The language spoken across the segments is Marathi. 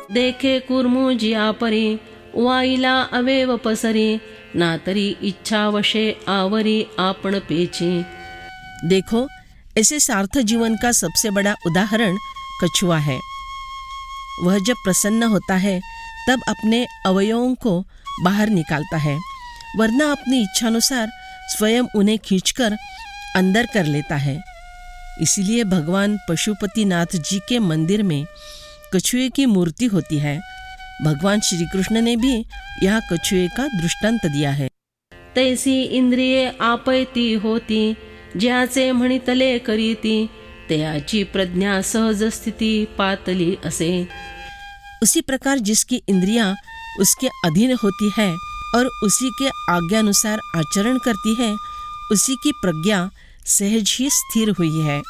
देखे कुर्मुजिया परी वाईला अवेव पसरी ना तरी इच्छा वशे आवरी आपण पेची। देखो, ऐसे सार्थ जीवन का सबसे बड़ा उदाहरण कछुआ है। वह जब प्रसन्न होता है तब अपने अवयवों को बाहर निकालता है, वरना अपनी इच्छानुसार स्वयं उन्हें खींचकर अंदर कर लेता है। इसीलिए भगवान पशुपतिनाथ जी के मंदिर में कछुए की मूर्ति होती है। भगवान श्री कृष्ण ने भी यह कछुए का दृष्टांत दिया है। तैसी इंद्रिये आपैती होती ज्याचे म्हणितले करीती त्याची प्रज्ञा सहज स्थिती पातली असे। उसी प्रकार जिसकी इंद्रियां उसके अधीन होती है और उसी के आज्ञानुसार आचरण करती है, उसी की प्रज्ञा सहज ही स्थिर हुई है।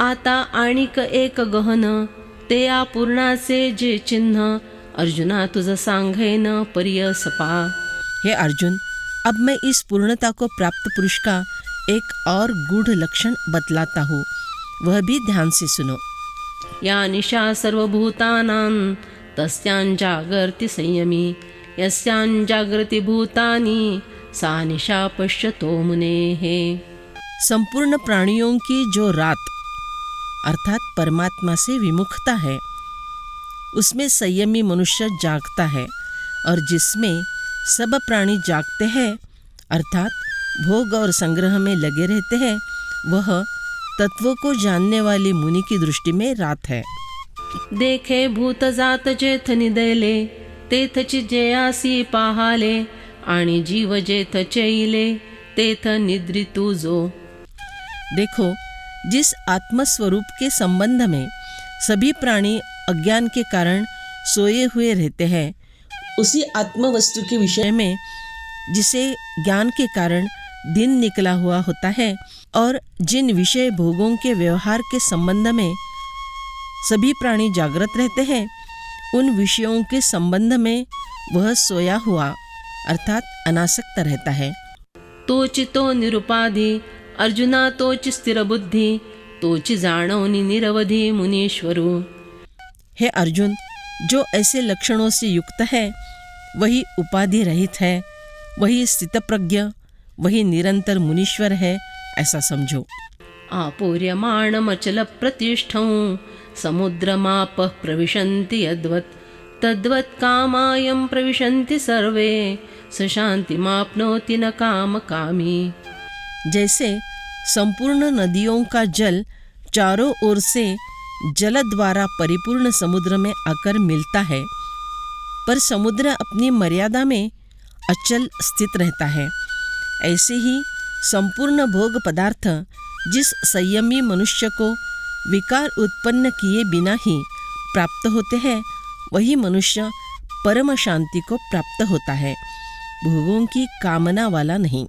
आता आणिक एक गहन ते या पूर्णाचे जे चिन्ह अर्जुना तुझ सांगेन पर्यसपा। हे अर्जुन, अब मैं इस पूर्णता को प्राप्त पुरुष का एक और गूढ़ लक्षण बतलाता हूँ, वह भी ध्यान से सुनो। या निशा सर्वभूतानां तस्यां जागर्ति संयमी यस्यां जागृति भूतानि सा निशा पश्यतो मुनेः। संपूर्ण प्राणियों की जो रात अर्थात परमात्मा से विमुखता है, उसमें संयमी मनुष्य जागता है, और जिसमें सब प्राणी जागते हैं अर्थात भोग और संग्रह में लगे रहते हैं, वह तत्वों को जानने वाली मुनि की दृष्टि में रात है। देखे भूत जात जेथ निदयले तेथची जयासी पाहाले आणि जीव जेथ चैले तेथ निद्रितु जो। देखो, जिस आत्मस्वरूप के संबंध में सभी प्राणी अज्ञान के कारण सोए हुए रहते हैं, उसी आत्मवस्तु के विषय में जिसे ज्ञान के कारण दिन निकला हुआ होता है, और जिन विषय भोगों के व्यवहार के संबंध में सभी प्राणी जागृत रहते हैं, उन विषयों के संबंध में वह सोया हुआ अर्थात अनासक्त रहता है। तोचि तो निरुपाधि अर्जुना तोचि स्थिर बुद्धि तोचि जाणवनी निरवधि मुनीश्वरू। हे अर्जुन, जो ऐसे लक्षणों से युक्त है वही उपाधि रहित है, वही स्थितप्रज्ञ, वही निरंतर मुनीश्वर है, ऐसा समझो। आपूर्यमाणमचल प्रतिष्ठं समुद्रमापः प्रविशन्ति यद्वत् तद्वत् कामायं प्रविशन्ति सर्वे स शान्तिमाप्नोति न कामकामी। जैसे संपूर्ण नदियों का जल चारों ओर से जल द्वारा परिपूर्ण समुद्र में आकर मिलता है, पर समुद्र अपनी मर्यादा में अचल स्थित रहता है, ऐसे ही संपूर्ण भोग पदार्थ जिस संयमी मनुष्य को विकार उत्पन्न किए बिना ही प्राप्त होते हैं, वही मनुष्य परम शांति को प्राप्त होता है, भोगों की कामना वाला नहीं।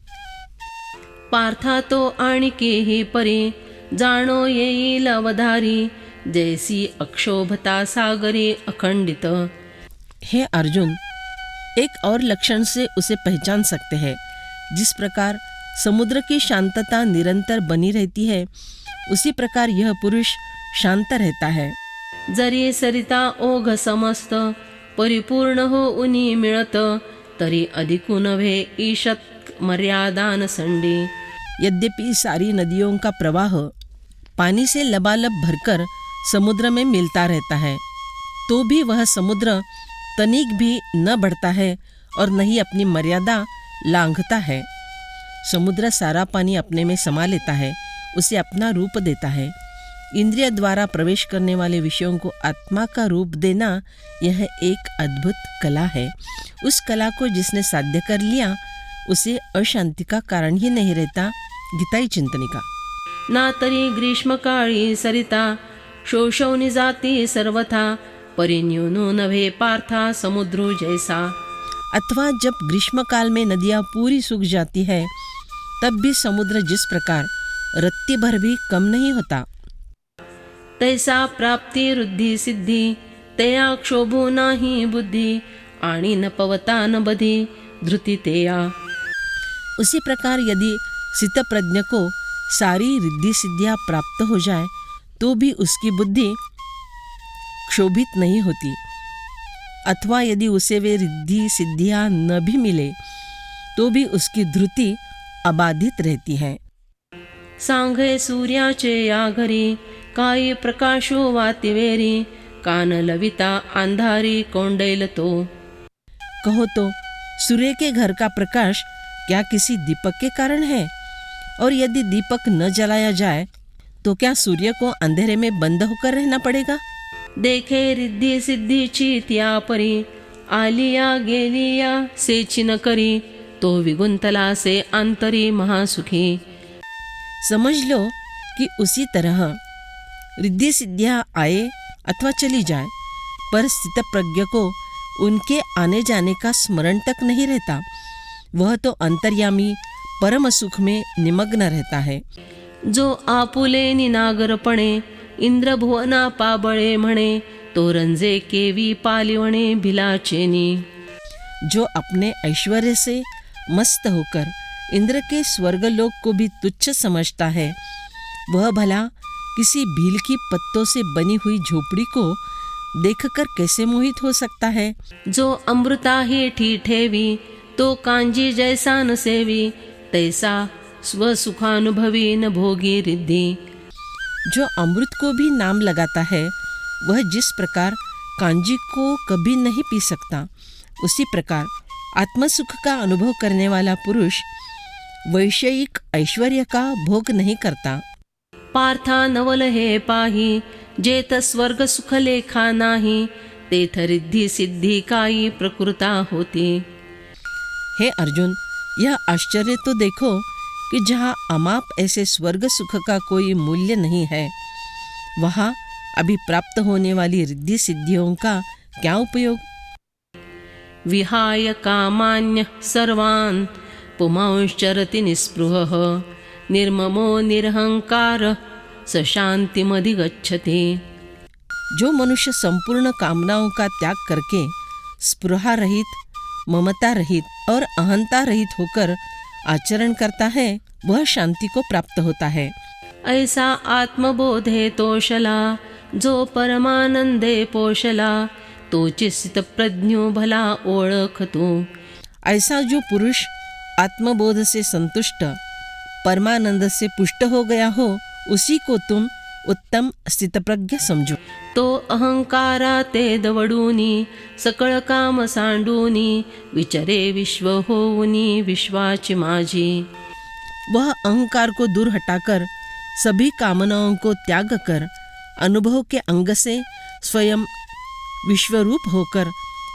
पार्था तो आणिकेही परी जाणो येईल अवधारी जैसी अक्षोभता सागरी अखंडित। हे अर्जुन, एक और लक्षण से उसे पहचान सकते हैं। जिस प्रकार समुद्र की शांतता निरंतर बनी रहती है, उसी प्रकार यह पुरुष शांत रहता है। जरी सरिता ओघ समस्त परिपूर्ण हो उनी मिळत तरी अधिकु नव्हे ईशत मर्यादान संडी। यद्यपि सारी नदियों का प्रवाह पानी से लबालब भरकर समुद्र में मिलता रहता है, तो भी वह समुद्र तनिक भी न बढ़ता है और न ही अपनी मर्यादा लांघता है। समुद्र सारा पानी अपने में समा लेता है, उसे अपना रूप देता है। इंद्रिय द्वारा प्रवेश करने वाले विषयों को आत्मा का रूप देना, यह एक अद्भुत कला है। उस कला को जिसने साध्य कर लिया, उसे अशांति का कारण ही नहीं रहता। गीताई चिंतनिका। ना तरी ग्रीष्मकाळी सरिता शोषवनी जाती सर्वथा परिन्यूनो नभे पार्था समुद्रो जैसा। अथवा जब ग्रीष्म काल में नदियाँ पूरी सूख जाती है, तब भी समुद्र जिस प्रकार रत्ती भर भी कम नहीं होता, तैसा प्राप्ति रुद्धि सिद्धि तया क्षोभो नाही बुद्धि आणि न पवता न बधी धृति तेया। उसी प्रकार यदि सितप्रज्ञ को सारी रिद्धि सिद्धियाँ प्राप्त हो जाए, तो भी उसकी बुद्धि क्षोभित नहीं होती, अथवा यदि उसे वे रिद्धि सिद्धियाँ न भी मिले तो भी उसकी धृति अबाधित रहती है। सांघे सूर्याचे या घरी, काही प्रकाशो वातिवेरी, कान लविता अंधारी कोंडैल तो। कहो तो सूर्य के घर का प्रकाश क्या किसी दीपक के कारण है? और यदि दीपक न जलाया जाए तो क्या सूर्य को अंधेरे में बंद होकर रहना पड़ेगा? देखे रिद्धी सिद्धीची त्या परी, आलिया गेलिया सेची न करी, तो विगुंतला से अंतरी महासुखी। समझ लो कि उसी तरह रिद्धि सिद्धियाँ आए अथवा चली जाए, पर स्थितप्रज्ञ को उनके आने जाने का स्मरण तक नहीं रहता। वह तो अंतर्यामी परम सुख में निमग्न रहता है। जो आपुले निनागरपणे, इंद्रभुवना पाबळे म्हणे, तो रंजे केवी पालिवणे भिलाचेनी। जो अपने ऐश्वर्य से मस्त होकर इंद्र के स्वर्गलोक को भी तुच्छ समझता है, वह भला किसी भील की पत्तों से बनी हुई झोपड़ी को देखकर कैसे मोहित हो सकता है? जो अमृता ही ठीठेवी, तो कांजी जैसा न सेवी, तैसा स्वसुखानुभवी न भोगी रिद्धि। जो अमृत को भी नाम लगाता है, वह जिस प्रकार कांजी को कभी नहीं पी सकता, उसी प्रकार आत्मसुख का अनुभव करने वाला पुरुष वैषयिक ऐश्वर्य का भोग नहीं करता। पार्था नवल हे पाही, जेत स्वर्ग सुख लेखा नाही, तेथ रिद्धि सिद्धि काई प्रकृता होती। हे अर्जुन, यह आश्चर्य तो देखो कि जहाँ अमाप ऐसे स्वर्ग सुख का कोई मूल्य नहीं है, वहाँ अभी प्राप्त होने वाली रिद्धि सिद्धियों का क्या उपयोग? विहाय कामान्य सर्वान्, पुमांश्चरति निस्पृहः, निर्ममो निरहंकार, स शांतिमधिगच्छति। जो मनुष्य संपूर्ण कामनाओं का त्याग करके स्पृहा रहित, ममता रहित और अहंता रहित होकर आचरण करता है, वह शांति को प्राप्त होता है। ऐसा आत्मबोधे तोषला, जो परमानंदे पोषला, तो चित्त प्रज्ञो भला ओळखतो। ऐसा जो पुरुष आत्मबोध से संतुष्ट, परमानंद से पुष्ट हो गया हो, उसी को तुम उत्तम स्थितप्रज्ञ समझो। तो अहंकारा ते दवडूनी, सकळ काम सांडूनी, विचरे विश्व होऊनी विश्वाची माझी। वह अहंकार को दूर हटाकर सभी कामनाओं को त्याग कर अनुभव के अंग से स्वयं विश्वरूप होकर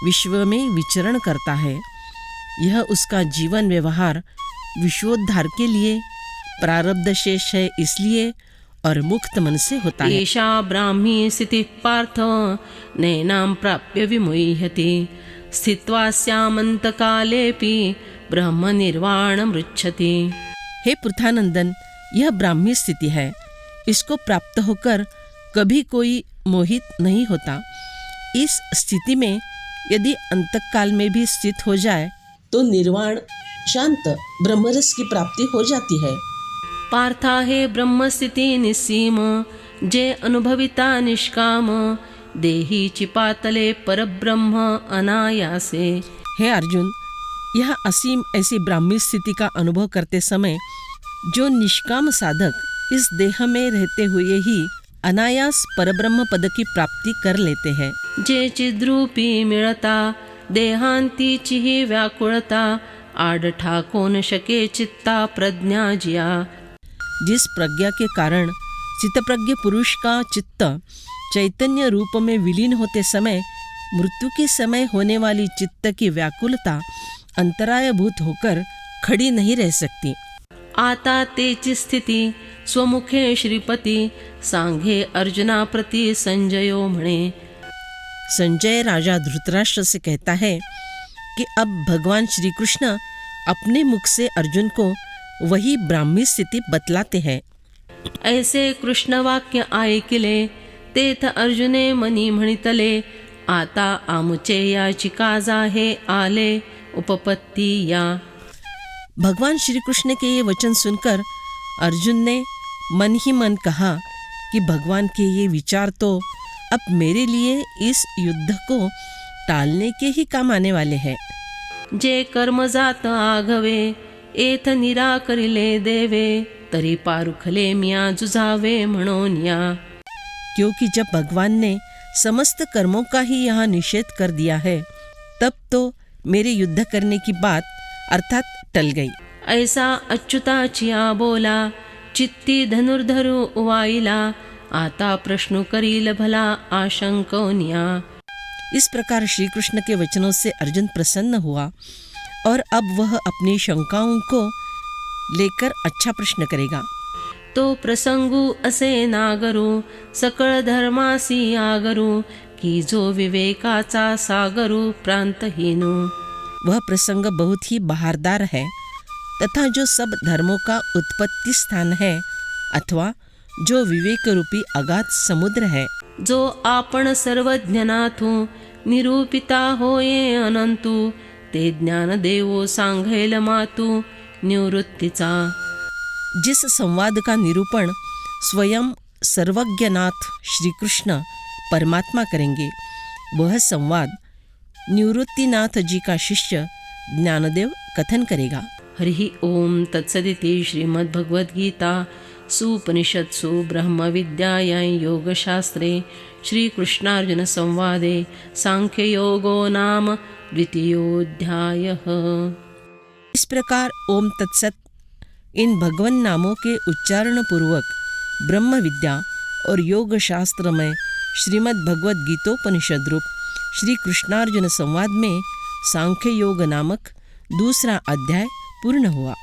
विश्व में विचरण करता है। यह उसका जीवन व्यवहार विश्वोद्धार के लिए प्रारब्ध शेष है, इसलिए और मुक्त मन से होता है। एषा ब्राह्मी स्थितिः पार्थ, नैनां प्राप्य विमुह्यति, स्थित्वा स्यामन्तकालेऽपि ब्रह्म निर्वाणमृच्छति। हे पृथानंदन, यह ब्राह्मी स्थिति है। इसको प्राप्त होकर कभी कोई मोहित नहीं होता। इस स्थिति में यदि अंतकाल में भी स्थित हो जाए तो निर्वाण शांत ब्रह्मरस की प्राप्ति हो जाती है। पार्था हे ब्रह्मस्थिति निस्सीम, जे अनुभविता निष्काम, देही चिपातले परब्रह्म अनायासे। हे अर्जुन, यह असीम ऐसी ब्राह्मी स्थिति का अनुभव करते समय जो निष्काम साधक इस देह में रहते हुए ही अनायास परब्रह्म पद की प्राप्ति कर लेते हैं। जे चिद्रूपी मिळता, देहांतीची ही व्याकुळता, आड ठाको न शके चित्ता प्रज्ञा जिया। जिस प्रज्ञा के कारण चित्तप्रज्ञ पुरुष का चित्त चैतन्य रूप में विलीन होते समय मृत्यु के समय होने वाली चित्त की व्याकुलता अंतरायभूत होकर खड़ी नहीं रह सकती। आता तेची स्थिती स्वमुखे श्रीपती, सांघे अर्जुना प्रति संजयो म्हणे। संजय राजा धृतराष्ट्र से कहता है कि अब भगवान श्री कृष्ण अपने मुख से अर्जुन को वही ब्राह्मी स्थिति बतलाते हैं। ऐसे कृष्ण वाक्य ऐकिले, तेथ अर्जुने मनी म्हणितले, आता आमुचे याची काजा हे आले उपपत्ती या। भगवान श्री कृष्ण के ये वचन सुनकर अर्जुन ने मन ही मन कहा कि भगवान के ये विचार तो अब मेरे लिए इस युद्ध को टालने के ही काम आने वाले हैं। जे कर्म जात आघवे एथ निराकरिले देवे तरी पारुखले मिया जुझावे म्हणून या। क्योंकि जब भगवान ने समस्त कर्मों का ही यहाँ निषेध कर दिया है, तब तो मेरे युद्ध करने की बात अर्थात टल गई। ऐसा अच्युताचिया बोला चित्ती धनुर्धरू उवाईला आता प्रश्न करील भला आशंकोनिया। इस प्रकार श्री कृष्ण के वचनों से अर्जुन प्रसन्न हुआ और अब वह अपनी शंकाओं को लेकर अच्छा प्रश्न करेगा। तो प्रसंगू असे नागरू सकळ धर्मासी आगरू की जो विवेकाचा सागरू प्रांतहीनू। वह प्रसंग बहुत ही बहारदार है तथा जो सब धर्मों का उत्पत्ति स्थान है अथवा जो विवेक रूपी अगाध समुद्र है। जो आपण सर्वज्ञनाथू निरूपिता होये अनंतू ते ज्ञान देवो सांगेल मातू निवृत्तीचा। जिस संवाद का निरूपण स्वयं सर्वज्ञनाथ श्री कृष्ण परमात्मा करेंगे, वह संवाद निवृत्तिनाथ जी का शिष्य ज्ञानदेव कथन करेगा। हरि ओम तत्सदिति श्रीमद्भगवद्गीता सुपनिषत्सु ब्रह्मविद्यायां योगशास्त्रे श्रीकृष्णार्जुन संवादे सांख्ययोगो नाम द्वितीयोऽध्यायः। इस प्रकार ओम तत्सत इन भगवान नामों के उच्चारण पूर्वक ब्रह्म विद्या और योग शास्त्र में श्रीमद् भगवद गीतोपनिषद रूप श्री कृष्णार्जुन संवाद में सांख्य योग नामक दूसरा अध्याय पूर्ण हुआ।